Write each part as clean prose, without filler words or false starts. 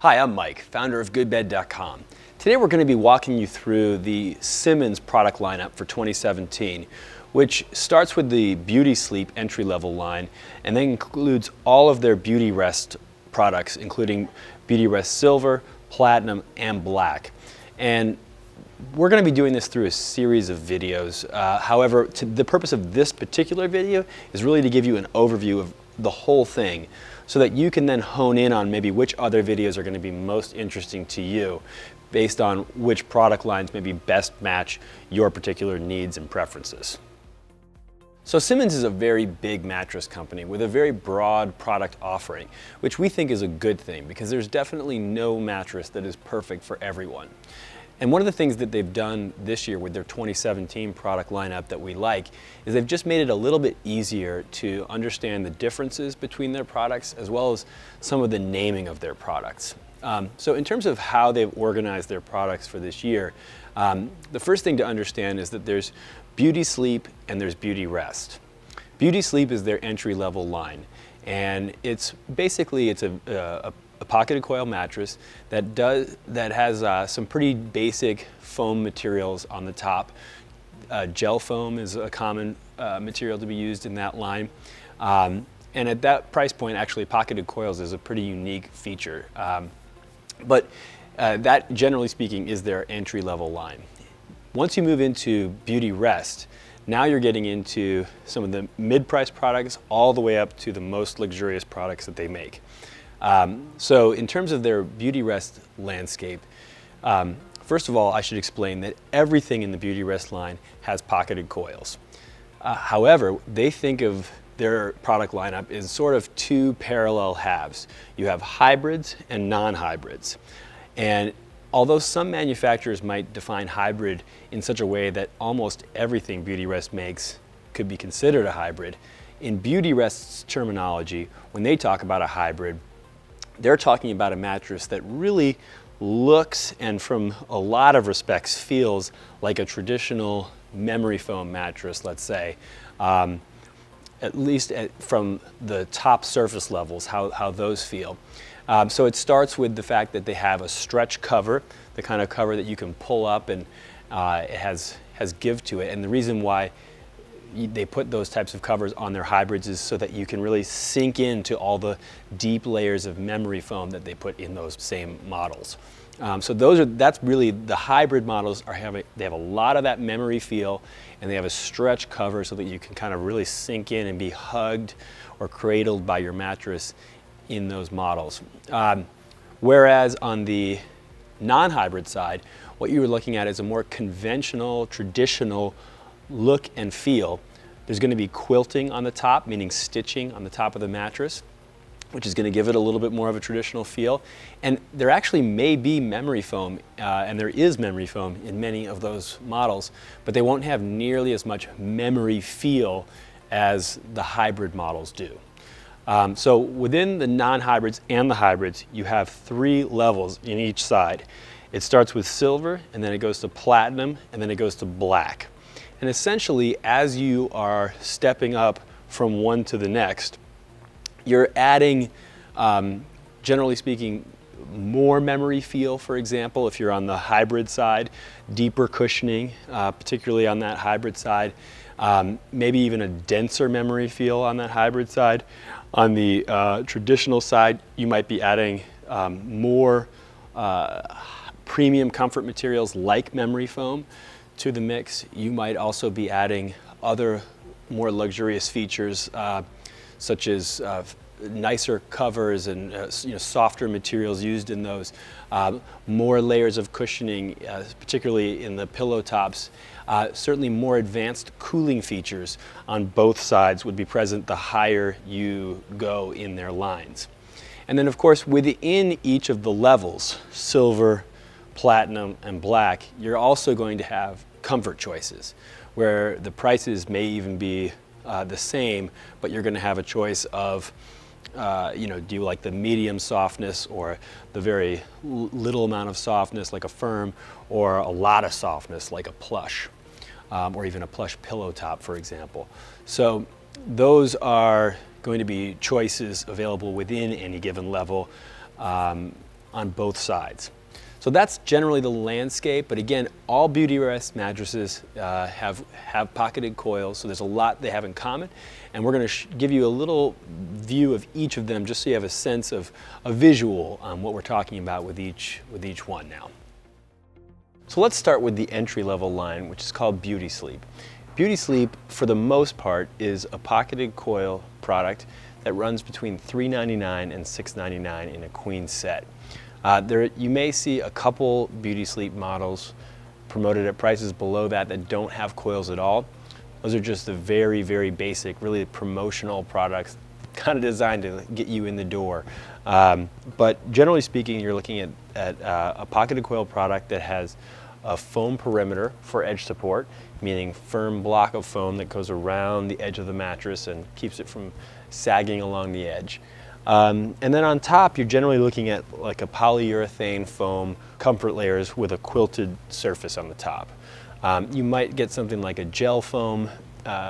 Hi, I'm Mike, founder of goodbed.com. Today we're going to be walking you through the Simmons product lineup for 2017, which starts with the BeautySleep entry-level line and then includes all of their Beautyrest products, including Beautyrest Silver, Platinum, and Black. And we're going to be doing this through a series of videos. However, the purpose of this particular video is really to give you an overview of the whole thing so that you can then hone in on maybe which other videos are going to be most interesting to you based on which product lines maybe best match your particular needs and preferences. So Simmons is a very big mattress company with a very broad product offering, which we think is a good thing because there's definitely no mattress that is perfect for everyone. And one of the things that they've done this year with their 2017 product lineup that we like is they've just made it a little bit easier to understand the differences between their products as well as some of the naming of their products. So in terms of how they've organized their products for this year, the first thing to understand is that there's BeautySleep and there's Beautyrest. BeautySleep is their entry-level line, and it's basically a pocketed coil mattress that has some pretty basic foam materials on the top. Gel foam is a common material to be used in that line. And at that price point, actually, pocketed coils is a pretty unique feature. But that, generally speaking, is their entry-level line. Once you move into Beautyrest, now you're getting into some of the mid-price products all the way up to the most luxurious products that they make. So in terms of their Beautyrest landscape, first of all, I should explain that everything in the Beautyrest line has pocketed coils. However, they think of their product lineup as sort of two parallel halves. You have hybrids and non-hybrids. And although some manufacturers might define hybrid in such a way that almost everything Beautyrest makes could be considered a hybrid, in Beautyrest's terminology, when they talk about a hybrid, they're talking about a mattress that really looks and from a lot of respects feels like a traditional memory foam mattress, let's say, at least from the top surface levels, how those feel. So it starts with the fact that they have a stretch cover, the kind of cover that you can pull up and it has give to it. And the reason why they put those types of covers on their hybrids is so that you can really sink into all the deep layers of memory foam that they put in those same models. So that's really the hybrid models they have a lot of that memory feel, and they have a stretch cover so that you can kind of really sink in and be hugged or cradled by your mattress in those models. Whereas on the non-hybrid side, what you're looking at is a more conventional, traditional look and feel. There's going to be quilting on the top, meaning stitching on the top of the mattress, which is going to give it a little bit more of a traditional feel. And there actually may be memory foam, and there is memory foam in many of those models, but they won't have nearly as much memory feel as the hybrid models do. So within the non-hybrids and the hybrids, you have three levels in each side. It starts with silver, and then it goes to platinum, and then it goes to black. And essentially, as you are stepping up from one to the next, you're adding, generally speaking, more memory feel, for example, if you're on the hybrid side, deeper cushioning, particularly on that hybrid side, maybe even a denser memory feel on that hybrid side. On the traditional side, you might be adding more premium comfort materials like memory foam to the mix. You might also be adding other more luxurious features such as nicer covers and softer materials used in those, more layers of cushioning, particularly in the pillow tops. Certainly more advanced cooling features on both sides would be present the higher you go in their lines. And then of course within each of the levels, silver, platinum, and black, you're also going to have comfort choices where the prices may even be the same, but you're going to have a choice of do you like the medium softness or the very little amount of softness like a firm, or a lot of softness like a plush, or even a plush pillow top, for example. So those are going to be choices available within any given level. on both sides. So that's generally the landscape, but again, all Beautyrest mattresses have pocketed coils, so there's a lot they have in common, and we're going to give you a little view of each of them just so you have a sense of a visual on what we're talking about with each one now. So let's start with the entry-level line, which is called BeautySleep. BeautySleep, for the most part, is a pocketed coil product that runs between $3.99 and $6.99 in a queen set. You may see a couple BeautySleep models promoted at prices below that don't have coils at all. Those are just the very, very basic, really promotional products, kind of designed to get you in the door. But generally speaking, you're looking at a pocketed coil product that has a foam perimeter for edge support, meaning firm block of foam that goes around the edge of the mattress and keeps it from sagging along the edge. And then on top, you're generally looking at like a polyurethane foam comfort layers with a quilted surface on the top. You might get something like a gel foam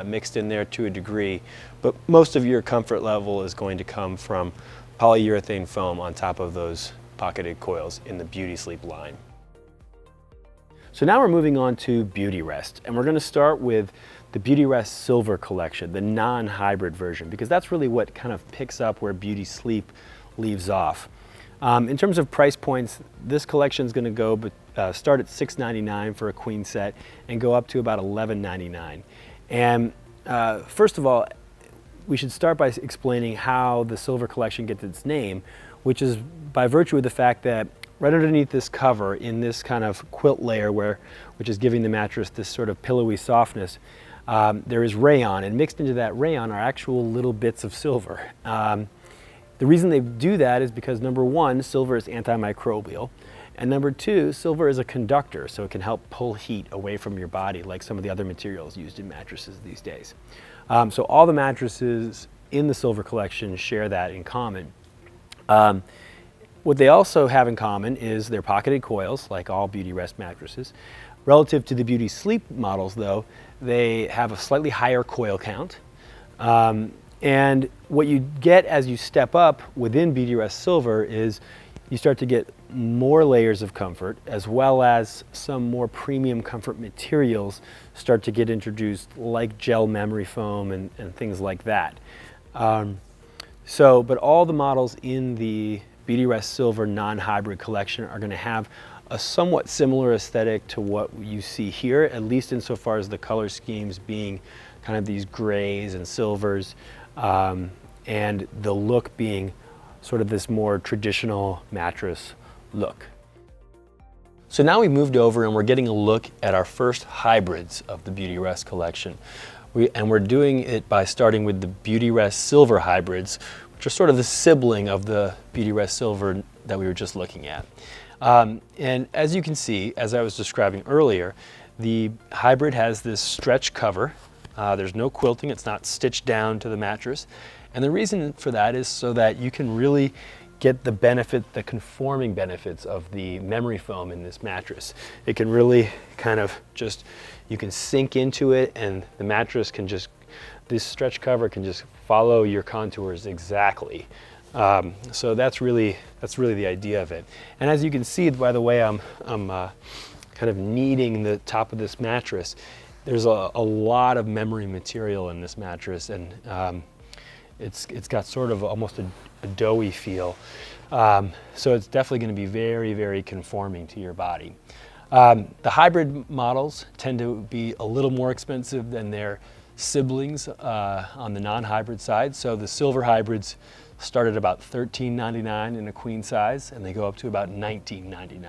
mixed in there to a degree, but most of your comfort level is going to come from polyurethane foam on top of those pocketed coils in the BeautySleep line. So now we're moving on to Beautyrest, and we're going to start with the Beautyrest Silver collection, the non-hybrid version, because that's really what kind of picks up where BeautySleep leaves off. In terms of price points, this collection is going to go start at $6.99 for a queen set and go up to about $11.99. And first of all, we should start by explaining how the Silver collection gets its name, which is by virtue of the fact that right underneath this cover, in this kind of quilt layer which is giving the mattress this sort of pillowy softness, there is rayon, and mixed into that rayon are actual little bits of silver. The reason they do that is because, number one, silver is antimicrobial, and number two, silver is a conductor, so it can help pull heat away from your body like some of the other materials used in mattresses these days. So all the mattresses in the Silver collection share that in common. What they also have in common is their pocketed coils, like all Beautyrest mattresses. Relative to the BeautySleep models, though, they have a slightly higher coil count. And what you get as you step up within Beautyrest Silver is you start to get more layers of comfort, as well as some more premium comfort materials start to get introduced, like gel memory foam and things like that. But all the models in the Beautyrest Silver non-hybrid collection are going to have a somewhat similar aesthetic to what you see here, at least insofar as the color schemes being kind of these grays and silvers, and the look being sort of this more traditional mattress look. So now we moved over and we're getting a look at our first hybrids of the Beautyrest collection. We're doing it by starting with the Beautyrest Silver hybrids, which are sort of the sibling of the Beautyrest Silver that we were just looking at. And as you can see, as I was describing earlier, the hybrid has this stretch cover. There's no quilting, it's not stitched down to the mattress. And the reason for that is so that you can really get the conforming benefits of the memory foam in this mattress. It can really kind of you can sink into it, and the mattress can this stretch cover can just follow your contours exactly. So that's really the idea of it. And as you can see, by the way, I'm kind of kneading the top of this mattress. There's a lot of memory material in this mattress, and it's got sort of almost a doughy feel. So it's definitely going to be very, very conforming to your body. The hybrid models tend to be a little more expensive than their siblings on the non-hybrid side. So the Silver hybrids start at about $13.99 in a queen size, and they go up to about $19.99.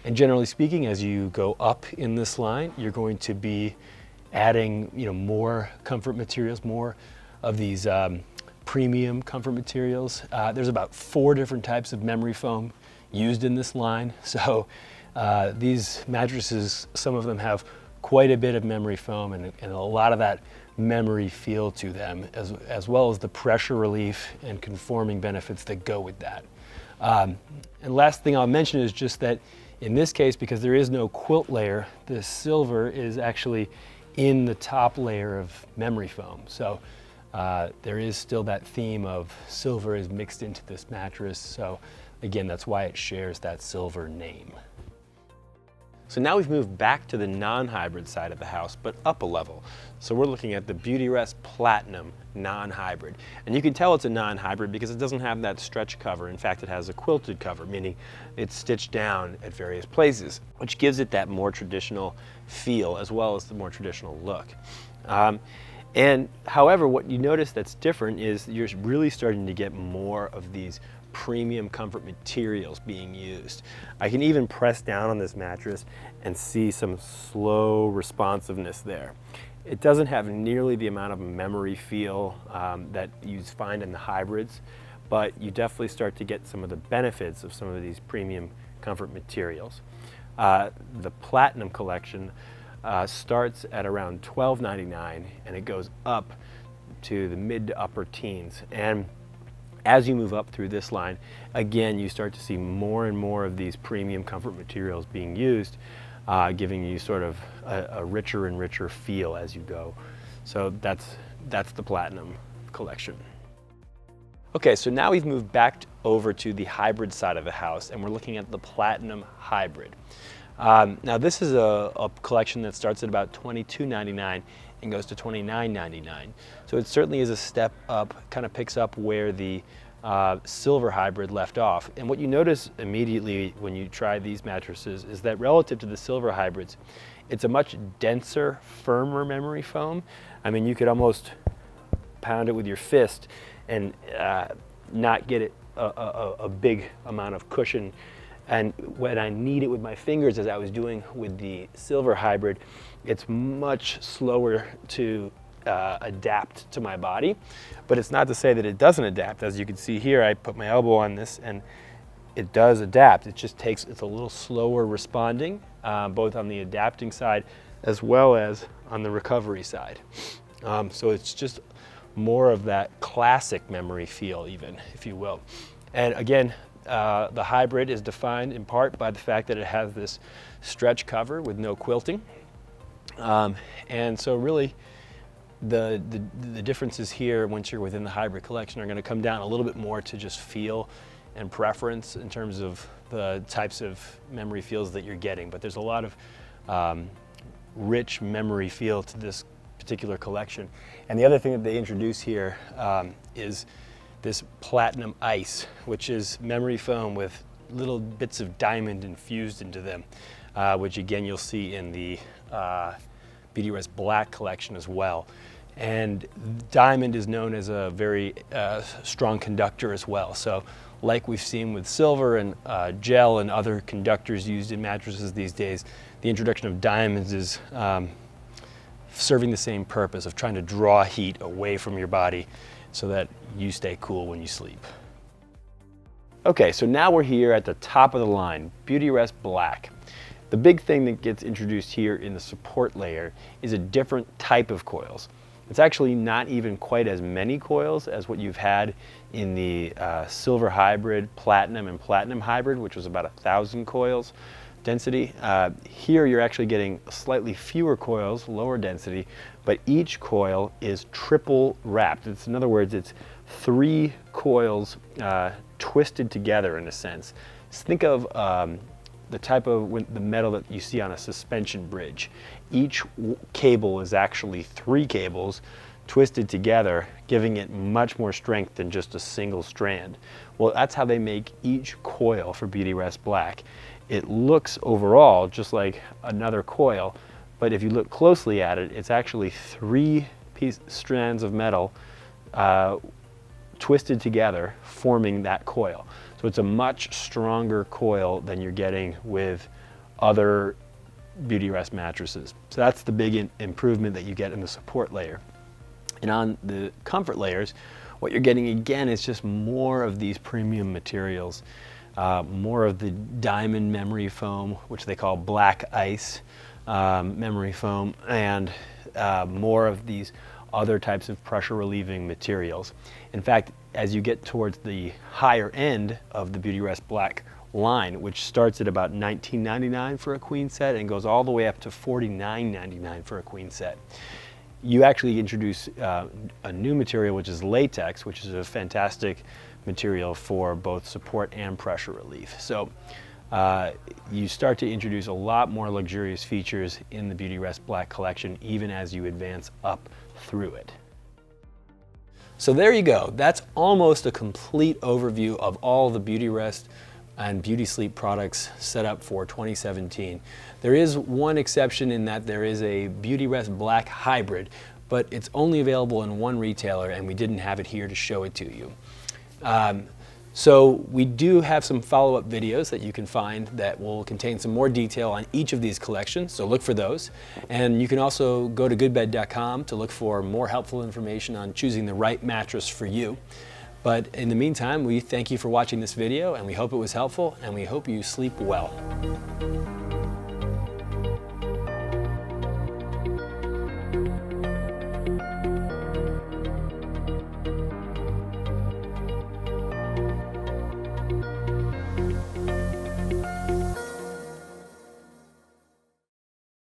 And generally speaking, as you go up in this line, you're going to be adding, more comfort materials, more of these premium comfort materials. There's about 4 different types of memory foam used in this line. So these mattresses, some of them have quite a bit of memory foam and a lot of that memory feel to them, as well as the pressure relief and conforming benefits that go with that. And last thing I'll mention is just that in this case, because there is no quilt layer, the Silver is actually in the top layer of memory foam. So there is still that theme of silver is mixed into this mattress. So Again, that's why it shares that silver name. So now we've moved back to the non-hybrid side of the house, but up a level. So we're looking at the Beautyrest Platinum non-hybrid. And you can tell it's a non-hybrid because it doesn't have that stretch cover. In fact, it has a quilted cover, meaning it's stitched down at various places, which gives it that more traditional feel as well as the more traditional look. And however, what you notice that's different is you're really starting to get more of these premium comfort materials being used. I can even press down on this mattress and see some slow responsiveness there. It doesn't have nearly the amount of memory feel that you find in the hybrids, but you definitely start to get some of the benefits of some of these premium comfort materials. The Platinum collection starts at around $12.99 and it goes up to the mid to upper teens. And as you move up through this line, again, you start to see more and more of these premium comfort materials being used, giving you sort of a richer and richer feel as you go. So that's the Platinum collection. Okay, so now we've moved back over to the hybrid side of the house and we're looking at the Platinum Hybrid. Now this is a collection that starts at about $22.99 and goes to $29.99. So it certainly is a step up, kind of picks up where the Silver Hybrid left off. And what you notice immediately when you try these mattresses is that relative to the Silver Hybrids, it's a much denser, firmer memory foam. I mean, you could almost pound it with your fist and not get it a big amount of cushion. And when I knead it with my fingers, as I was doing with the Silver Hybrid, it's much slower to adapt to my body. But it's not to say that it doesn't adapt. As you can see here, I put my elbow on this and it does adapt. It just takes, it's a little slower responding, both on the adapting side as well as on the recovery side. So it's just more of that classic memory feel even, if you will. And again, the hybrid is defined in part by the fact that it has this stretch cover with no quilting. And so really the differences here once you're within the hybrid collection are going to come down a little bit more to just feel and preference in terms of the types of memory feels that you're getting. But there's a lot of rich memory feel to this particular collection. And the other thing that they introduce here is this Platinum Ice, which is memory foam with little bits of diamond infused into them, which again you'll see in the Beautyrest Black collection as well. And diamond is known as a very strong conductor as well. So like we've seen with silver and gel and other conductors used in mattresses these days, the introduction of diamonds is serving the same purpose of trying to draw heat away from your body so that you stay cool when you sleep. Okay, so now we're here at the top of the line, Beautyrest Black. The big thing that gets introduced here in the support layer is a different type of coils. It's actually not even quite as many coils as what you've had in the Silver Hybrid, Platinum, and Platinum Hybrid, which was about 1,000 coils density. Here you're actually getting slightly fewer coils, lower density, but each coil is triple wrapped. In other words, it's 3 coils twisted together in a sense. Just think of the type of the metal that you see on a suspension bridge. Each cable is actually 3 cables twisted together, giving it much more strength than just a single strand. Well, that's how they make each coil for Beautyrest Black. It looks overall just like another coil, but if you look closely at it, it's actually 3 strands of metal twisted together, forming that coil. So it's a much stronger coil than you're getting with other Beautyrest mattresses. So that's the big improvement that you get in the support layer. And on the comfort layers, what you're getting again is just more of these premium materials, more of the diamond memory foam, which they call black ice memory foam, and more of these other types of pressure relieving materials. In fact, as you get towards the higher end of the Beautyrest Black line, which starts at about $19.99 for a queen set and goes all the way up to $49.99 for a queen set, you actually introduce a new material, which is latex, which is a fantastic material for both support and pressure relief. So you start to introduce a lot more luxurious features in the Beautyrest Black collection, even as you advance up through it. So there you go. That's almost a complete overview of all the Beautyrest and BeautySleep products set up for 2017. There is one exception in that there is a Beautyrest Black hybrid, but it's only available in one retailer and we didn't have it here to show it to you. So we do have some follow-up videos that you can find that will contain some more detail on each of these collections, so look for those. And you can also go to goodbed.com to look for more helpful information on choosing the right mattress for you. But in the meantime, we thank you for watching this video and we hope it was helpful and we hope you sleep well.